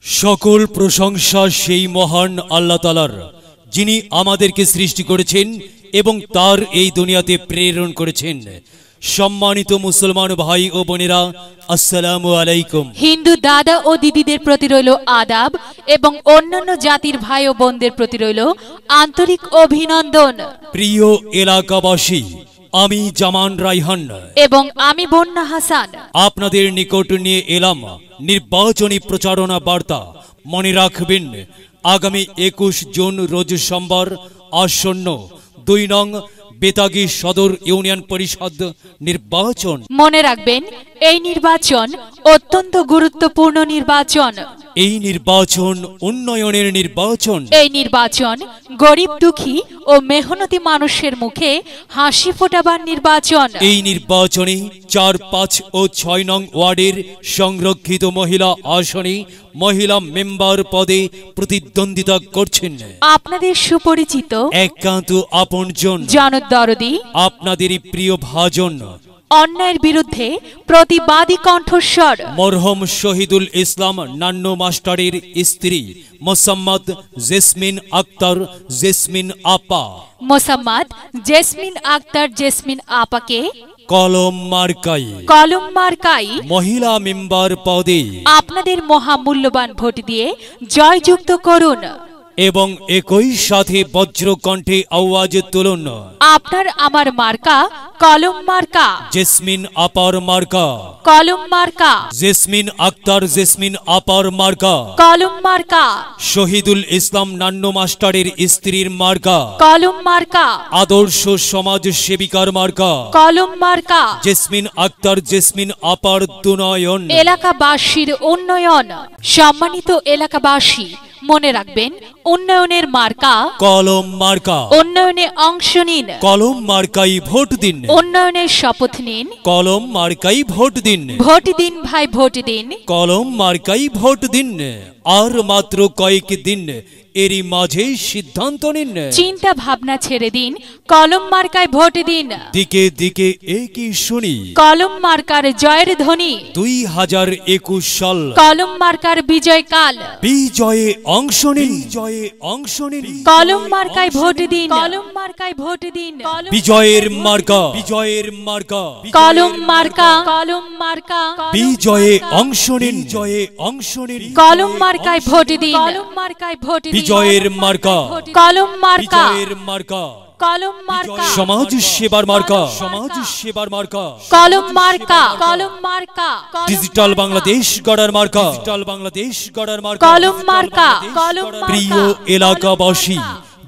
সকল প্রশংসা সেই মহান আল্লাহ তাআলার, যিনি আমাদেরকে সৃষ্টি করেছেন এবং তার এই দুনিয়াতে প্রেরণ করেছেন। সম্মানিত মুসলমান ভাই ও বোনেরা, আসসালামু আলাইকুম। হিন্দু দাদা ও দিদিদের প্রতি রইল আদাব এবং অন্যান্য জাতির ভাই ও বোনদের প্রতি রইল আন্তরিক অভিনন্দন। প্রিয় এলাকাবাসী, আমি জামান রায়হান এবং আমি বন্যা হাসান আপনাদের নিকট নিয়ে এলাম নির্বাচনী প্রচারণা বার্তা। মনে রাখবেন, আগামী 21 জুন রোজ সোমবার আসন্ন 2 নং বেতাগী সদর ইউনিয়ন পরিষদ নির্বাচন। মনে রাখবেন, এই নির্বাচন অত্যন্ত গুরুত্বপূর্ণ নির্বাচন। এই নির্বাচন উন্নয়নের নির্বাচন। এই নির্বাচন গরিব দুঃখী ও মেহনতি মানুষের মুখে হাসি ফোটাবার নির্বাচন। এই নির্বাচনে 4, 5 ও 6 নং ওয়ার্ডের সংরক্ষিত মহিলা আসনে মহিলা মেম্বার পদে প্রতিদ্বন্দ্বিতা করছেন আপনাদের সুপরিচিত একান্ত আপনজন, জনদরদি, আপনাদেরই প্রিয় ভাজন, অন্যায়ের বিরুদ্ধে প্রতিবাদী কণ্ঠস্বর মরহুম শহীদুল ইসলাম নান্নু মাস্টারের স্ত্রী মোসাম্মদ জেসমিন আক্তার জেসমিন আপা। মোসাম্মদ জেসমিন আক্তার জেসমিন আপাকে কলম মার্কাই মহিলা মেম্বার পদে আপনাদের মহামূল্যবান ভোট দিয়ে জয়যুক্ত করুন এবং একই সাথে বজ্রকণ্ঠে আওয়াজ তুলুন, আপনার আমার মার্কা কলম মার্কা, জেসমিন আপার মার্কা, কলম মার্কা, জেসমিন আক্তার জেসমিন আপার মার্কা, কলম মার্কা, শহীদুল ইসলাম নান্নু মাস্টারের স্ত্রীর মার্কা, কলম মার্কা, আদর্শ সমাজ সেবিকার মার্কা, কলম মার্কা, জেসমিন আক্তার জেসমিন আপার দুনয়ন, এলাকাবাসীর উন্নয়ন। সম্মানিত এলাকাবাসী, মনে রাখবেন, উন্নয়নের মার্কা কলম মার্কা। উন্নয়নে অংশ নিন, কলম মার্কাই ভোট দিন। উন্নয়নের শপথ নিন, কলম মার্কাই ভোট দিন। ভোট দিন ভাই, ভোট দিন। কলম মার্কাই ভোট দিন। আর মাত্র কয়েক দিন, এরই মাঝে সিদ্ধান্ত নিন। চিন্তা ভাবনা ছেড়ে দিন, কলম মার্কায় ভোট দিন। দিকে দিকে একই শুনি, কলম মার্কার জয়ের ধ্বনি। 2021 সাল কলম মার্কার বিজয় কাল। বিজয়ে অংশ নিন। কলম মার্কায় ভোট দিন। কলম মার্কায় ভোট দিন। বিজয়ের মার্কা কলম মার্কা। কলম মার্কা বিজয়ে অংশ নিন। কলম মার্কায় ভোট দিন। কলম মার্কায় ভোট দিন। বিজয়ের মার্কা কলম মার্কা। কলম মার্কা সমাজ সেবার মার্কা কলম মার্কা। কলম মার্কা ডিজিটাল বাংলাদেশ গড়ার মার্কা কলম মার্কা। প্রিয় এলাকাবাসী,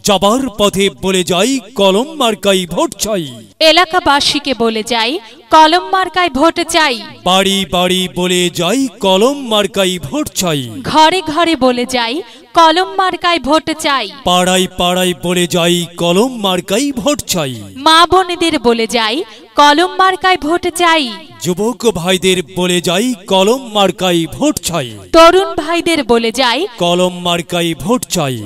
যাবার পথে বলে যাই, কলম মার্কাই ভোট চাই। এলাকাবাসীকে বলে যাই, কলম মার্কায় ভোট চাই। বাড়ি বাড়ি বলে যাই, কলম মার্কাই ভোট চাই। ঘরে ঘরে বলে যাই, কলম মার্কায় ভোট চাই। পাড়ায় পাড়ায় বলে যাই, কলম মার্কাই ভোট চাই। মা বোনেদের বলে যাই, কলম মার্কায় ভোট চাই। যুবক ভাইদের বলে যাই, কলম মার্কাই ভোট চাই। তরুণ ভাইদের বলে যাই, কলম মার্কাই ভোট চাই।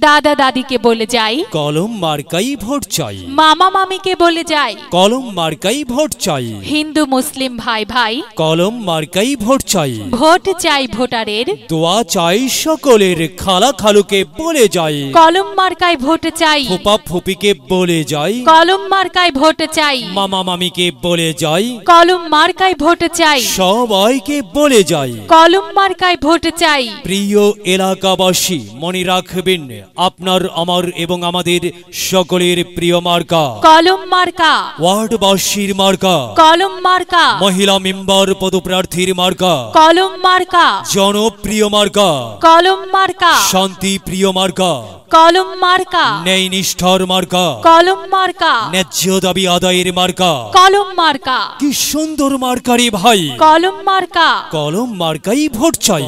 দাদা দাদিকে বলে যাই, কলম মার্কাই ভোট চাই। মামা মামিকে বলে যাই, কলম মার্কাই ভোট চাই। হিন্দু মুসলিম ভাই ভাই, কলম মার্কাই ভোট চাই। ভোট চাই ভোটারের, দোয়া চাই সকলের, খালা খালুকে বলে যাই, কলম মার্কায় ভোট চাই। ফুপা ফুপিকে বলে যাই, কলম মার্কায় ভোট চাই। মামা মামিকে বলে যাই, কলম মার্কায় ভোট চাই। সবাইকে বলে যাই, কলম মার্কায় ভোট চাই। প্রিয় এলাকাবাসী, মনে রাখবেন, আপনার আমার এবং আমাদের সকলের প্রিয় মার্কা কলম মার্কা। ওয়ার্ডবাসীর মার্কা কলম মার্কা। মহিলা মেম্বার পদপ্রার্থীর মার্কা কলম মার্কা। জনপ্রিয় মার্কা কলম মার্কা। শান্তি প্রিয় মার্কা কলম মার্কা। ন্যায় নিষ্ঠার মার্কা কলম মার্কা। ন্যায্য দাবি আদায়ের মার্কা। কলম মার্কা। কি সুন্দর মার্কারি ভাই, কলম মার্কা। কলম মার্কাই ভোট চাই।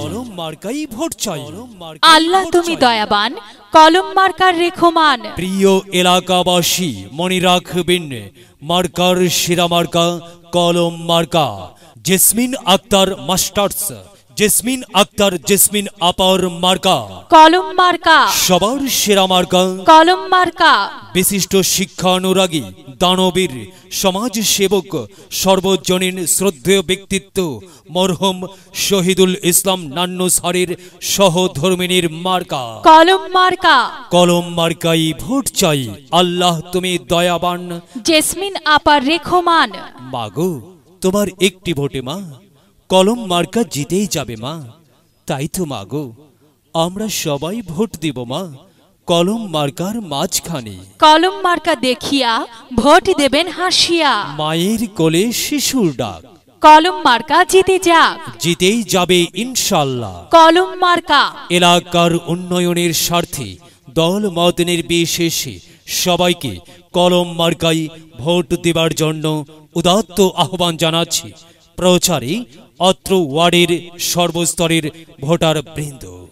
আল্লাহ তুমি দয়াবান, কলম মার্কার রেখমান। প্রিয় এলাকাবাসী, মনে রাখবেন, মার্কার সেরা মার্কা কলম মার্কা। জেসমিন আক্তার মাস্টার্স জেসমিন আক্তার জেসমিন আপার মার্কা কলম মার্কা, সবার সেরা মার্কা কলম মার্কা। বিশিষ্ট শিক্ষানুরাগী দানবীর সমাজ সেবক সর্বজনীন শ্রদ্ধেয় ব্যক্তিত্ব মরহুম শহীদুল ইসলাম নান্নু স্যারের সহধর্মিনীর মার্কা কলম মার্কা। কলম মার্কাই ভোট চাই, আল্লাহ তুমি দয়াবান। জেসমিন আপার রেখমান। মাগো তোমার একটি ভোটে মা কলম মার্কা জিতেই যাবে মা। তাই তো মাগো আমরা সবাই ভোট দিব মা কলম মার্কার মাঝখানে। কলম মার্কা দেখিয়া ভোট দেবেন হাসিয়া। মায়ের কোলে শিশুর ডাক, কলম মার্কা জিতে যাক, জিতেই যাবে ইনশাল্লাহ। কলম মার্কা। এলাকার উন্নয়নের স্বার্থে দল মত নির্বিশেষে সবাইকে কলম মার্কাই ভোট দেবার জন্য উদাত্ত আহ্বান জানাচ্ছি। প্রচারে অত্র ওয়ার্ডের সর্বস্তরের ভোটার বৃন্দ।